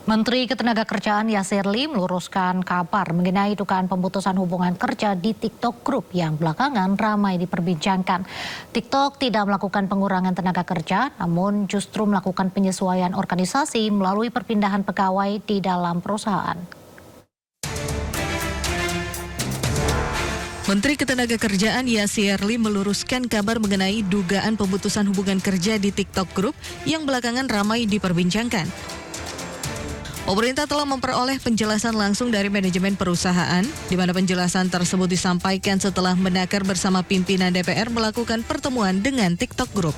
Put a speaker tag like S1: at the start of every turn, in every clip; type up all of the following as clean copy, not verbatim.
S1: Menteri Ketenagakerjaan Yasir Limpo meluruskan kabar mengenai dugaan pemutusan hubungan kerja di TikTok Group yang belakangan ramai diperbincangkan. TikTok tidak melakukan pengurangan tenaga kerja, namun justru melakukan penyesuaian organisasi melalui perpindahan pegawai di dalam perusahaan.
S2: Menteri Ketenagakerjaan Yasir Limpo meluruskan kabar mengenai dugaan pemutusan hubungan kerja di TikTok Group yang belakangan ramai diperbincangkan. Pemerintah telah memperoleh penjelasan langsung dari manajemen perusahaan, di mana penjelasan tersebut disampaikan setelah Menakar bersama pimpinan DPR melakukan pertemuan dengan TikTok Group.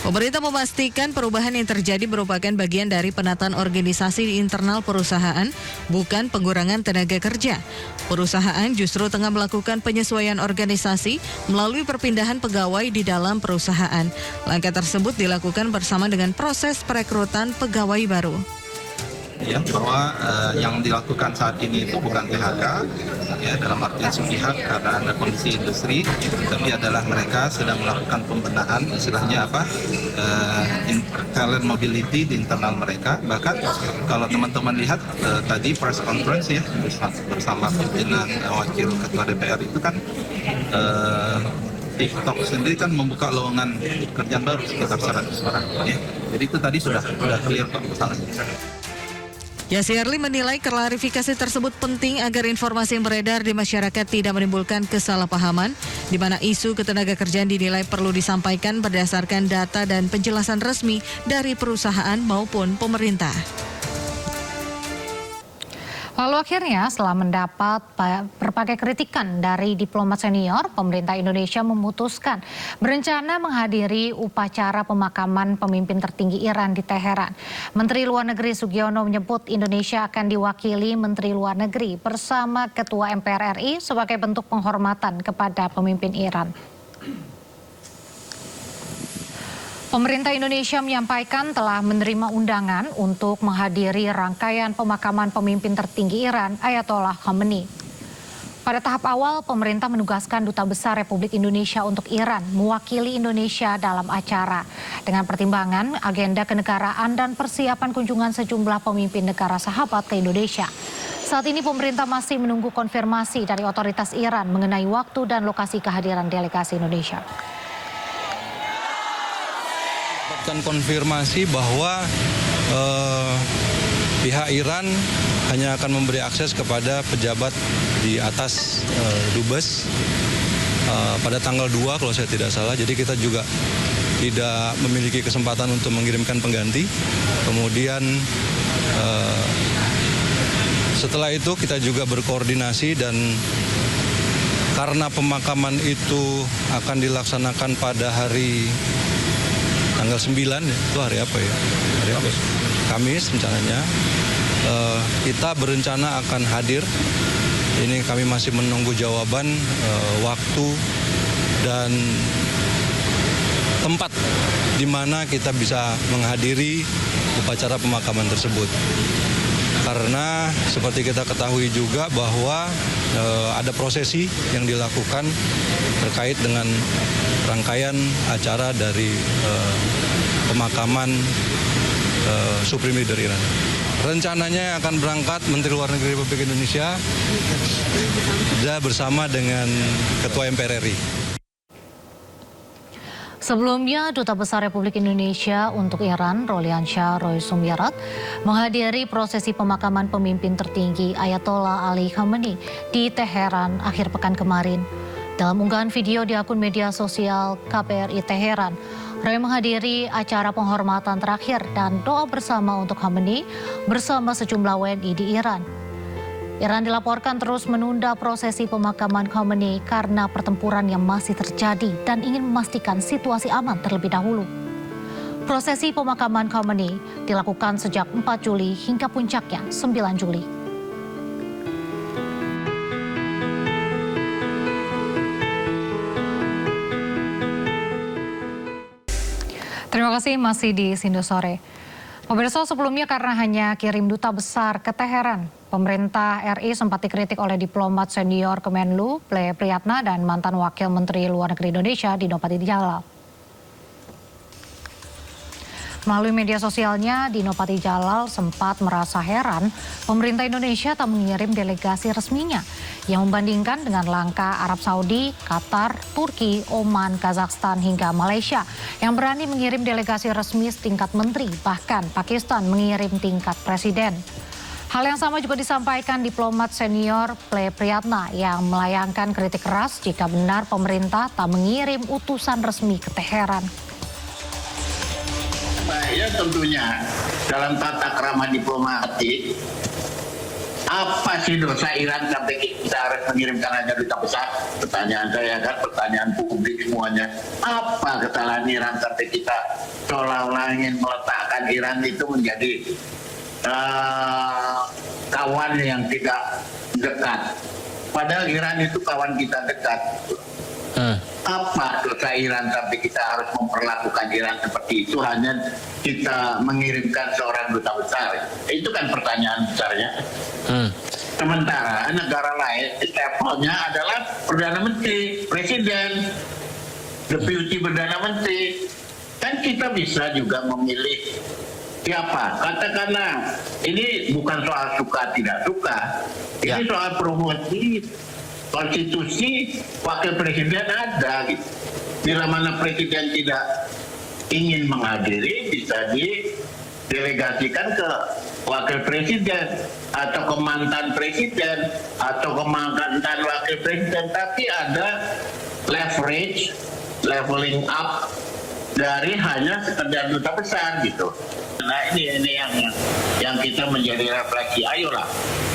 S2: Pemerintah memastikan perubahan yang terjadi merupakan bagian dari penataan organisasi di internal perusahaan, bukan pengurangan tenaga kerja. Perusahaan justru tengah melakukan penyesuaian organisasi melalui perpindahan pegawai di dalam perusahaan. Langkah tersebut dilakukan bersama dengan proses perekrutan pegawai baru.
S3: Ya, bahwa yang dilakukan saat ini itu bukan PHK, ya, dalam artian sepihak karena ada kondisi industri, tapi adalah mereka sedang melakukan pembenahan, istilahnya apa, talent mobility di internal mereka. Bahkan kalau teman-teman lihat tadi press conference ya bersama pimpinan wakil ketua DPR itu kan TikTok sendiri kan membuka lowongan pekerjaan baru sekitar 100 orang. Ya. Jadi itu tadi sudah clear Pak masalahnya.
S2: Yasir Limpo menilai klarifikasi tersebut penting agar informasi yang beredar di masyarakat tidak menimbulkan kesalahpahaman, di mana isu ketenagakerjaan dinilai perlu disampaikan berdasarkan data dan penjelasan resmi dari perusahaan maupun pemerintah.
S1: Lalu akhirnya setelah mendapat berbagai kritikan dari diplomat senior, pemerintah Indonesia memutuskan berencana menghadiri upacara pemakaman pemimpin tertinggi Iran di Teheran. Menteri Luar Negeri Sugiono menyebut Indonesia akan diwakili Menteri Luar Negeri bersama Ketua MPR RI sebagai bentuk penghormatan kepada pemimpin Iran. Pemerintah Indonesia menyampaikan telah menerima undangan untuk menghadiri rangkaian pemakaman pemimpin tertinggi Iran, Ayatollah Khamenei. Pada tahap awal, pemerintah menugaskan Duta Besar Republik Indonesia untuk Iran mewakili Indonesia dalam acara. Dengan pertimbangan agenda kenegaraan dan persiapan kunjungan sejumlah pemimpin negara sahabat ke Indonesia. Saat ini pemerintah masih menunggu konfirmasi dari otoritas Iran mengenai waktu dan lokasi kehadiran delegasi Indonesia.
S4: Konfirmasi bahwa pihak Iran hanya akan memberi akses kepada pejabat di atas Dubes pada tanggal 2 kalau saya tidak salah. Jadi kita juga tidak memiliki kesempatan untuk mengirimkan pengganti. Kemudian setelah itu kita juga berkoordinasi dan karena pemakaman itu akan dilaksanakan pada hari tanggal 9, itu hari apa ya? Hari apa? Kamis rencananya. Kita berencana akan hadir. Ini kami masih menunggu jawaban waktu dan tempat di mana kita bisa menghadiri upacara pemakaman tersebut. Karena seperti kita ketahui juga bahwa ada prosesi yang dilakukan terkait dengan rangkaian acara dari pemakaman Supreme Leader Iran. Rencananya akan berangkat Menteri Luar Negeri Republik Indonesia bersama dengan Ketua MPR RI.
S1: Sebelumnya, Duta Besar Republik Indonesia untuk Iran, Roliansyah Roy Sumirat, menghadiri prosesi pemakaman pemimpin tertinggi Ayatollah Ali Khamenei di Teheran akhir pekan kemarin. Dalam unggahan video di akun media sosial KBRI Teheran, Roy menghadiri acara penghormatan terakhir dan doa bersama untuk Khamenei bersama sejumlah WNI di Iran. Iran dilaporkan terus menunda prosesi pemakaman Khamenei karena pertempuran yang masih terjadi dan ingin memastikan situasi aman terlebih dahulu. Prosesi pemakaman Khamenei dilakukan sejak 4 Juli hingga puncaknya 9 Juli. Terima kasih masih di Sindo Sore. Pemirsa, sebelumnya karena hanya kirim duta besar ke Teheran, pemerintah RI sempat dikritik oleh diplomat senior Kemenlu, Ple Priyatna, dan mantan Wakil Menteri Luar Negeri Indonesia, Dino Patijalal. Melalui media sosialnya, Dino Patijalal sempat merasa heran pemerintah Indonesia tak mengirim delegasi resminya yang membandingkan dengan langkah Arab Saudi, Qatar, Turki, Oman, Kazakhstan hingga Malaysia yang berani mengirim delegasi resmi setingkat menteri, bahkan Pakistan mengirim tingkat presiden. Hal yang sama juga disampaikan diplomat senior Ple Priyatna yang melayangkan kritik keras jika benar pemerintah tak mengirim utusan resmi ke Teheran.
S5: Ya tentunya dalam tata krama diplomatik, apa sih dosa Iran sampai kita harus mengirimkan hanya duta besar? Pertanyaan saya kan, pertanyaan publik semuanya. Apa kesalahan Iran sampai kita seolah-olah ingin meletakkan Iran itu menjadi kawan yang tidak dekat. Padahal Iran itu kawan kita dekat. Apa dosa Iran sampai kita harus memperlakukan Iran seperti itu hanya kita mengirimkan seorang duta besar? Itu kan pertanyaan besarnya. Sementara negara lain levelnya adalah Perdana Menteri, Presiden, Deputi Perdana Menteri. Kan kita bisa juga memilih siapa? Katakanlah ini bukan soal suka tidak suka, ini soal promosi. Konstitusi wakil presiden ada gitu. Bila mana presiden tidak ingin menghadiri, bisa didelegasikan ke wakil presiden atau ke mantan presiden atau ke mantan wakil presiden. Tapi ada leveling up dari hanya sekedar duta besar gitu. Nah ini yang kita menjadi refleksi. Ayolah,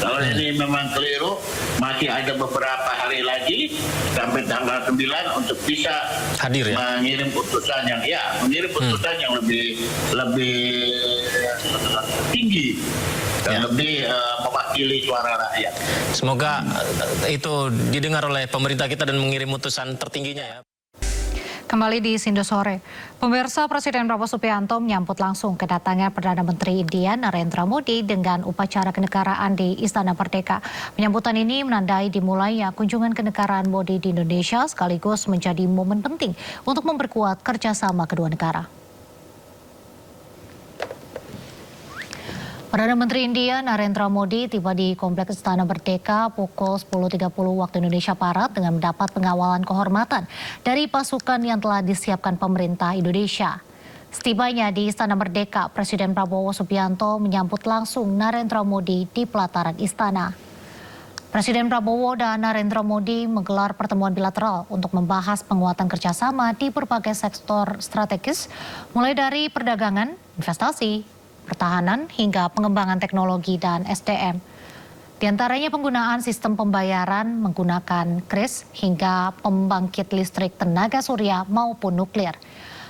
S5: kalau ini memang keliru, masih ada beberapa hari lagi sampai tanggal 9 untuk bisa hadir ya, mengirim putusan yang yang lebih tinggi dan lebih mewakili suara rakyat.
S6: Semoga itu didengar oleh pemerintah kita dan mengirim utusan tertingginya ya.
S1: Kembali di Sindo Sore, pemirsa Presiden Prabowo Subianto menyambut langsung kedatangan Perdana Menteri India Narendra Modi dengan upacara kenegaraan di Istana Merdeka. Penyambutan ini menandai dimulainya kunjungan kenegaraan Modi di Indonesia sekaligus menjadi momen penting untuk memperkuat kerjasama kedua negara. Perdana Menteri India Narendra Modi tiba di Kompleks Istana Merdeka pukul 10.30 waktu Indonesia Barat dengan mendapat pengawalan kehormatan dari pasukan yang telah disiapkan pemerintah Indonesia. Setibanya di Istana Merdeka, Presiden Prabowo Subianto menyambut langsung Narendra Modi di pelataran istana. Presiden Prabowo dan Narendra Modi menggelar pertemuan bilateral untuk membahas penguatan kerjasama di berbagai sektor strategis, mulai dari perdagangan, investasi, pertahanan hingga pengembangan teknologi dan SDM. Di antaranya penggunaan sistem pembayaran menggunakan kris hingga pembangkit listrik tenaga surya maupun nuklir.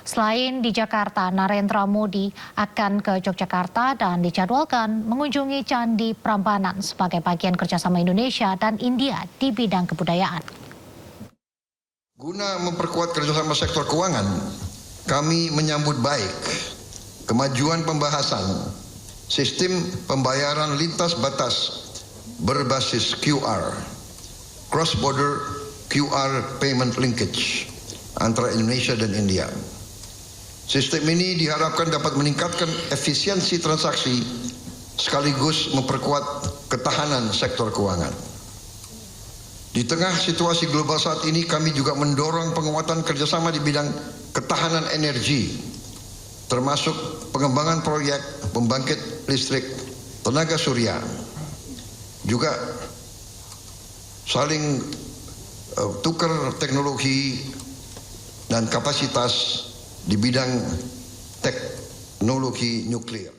S1: Selain di Jakarta, Narendra Modi akan ke Yogyakarta dan dijadwalkan mengunjungi Candi Prambanan sebagai bagian kerjasama Indonesia dan India di bidang kebudayaan.
S7: Guna memperkuat kerjasama sektor keuangan, kami menyambut baik kemajuan pembahasan sistem pembayaran lintas batas berbasis QR, cross-border QR payment linkage antara Indonesia dan India. Sistem ini diharapkan dapat meningkatkan efisiensi transaksi sekaligus memperkuat ketahanan sektor keuangan. Di tengah situasi global saat ini, kami juga mendorong penguatan kerjasama di bidang ketahanan energi, termasuk pengembangan proyek pembangkit listrik tenaga surya. Juga saling tukar teknologi dan kapasitas di bidang teknologi nuklir.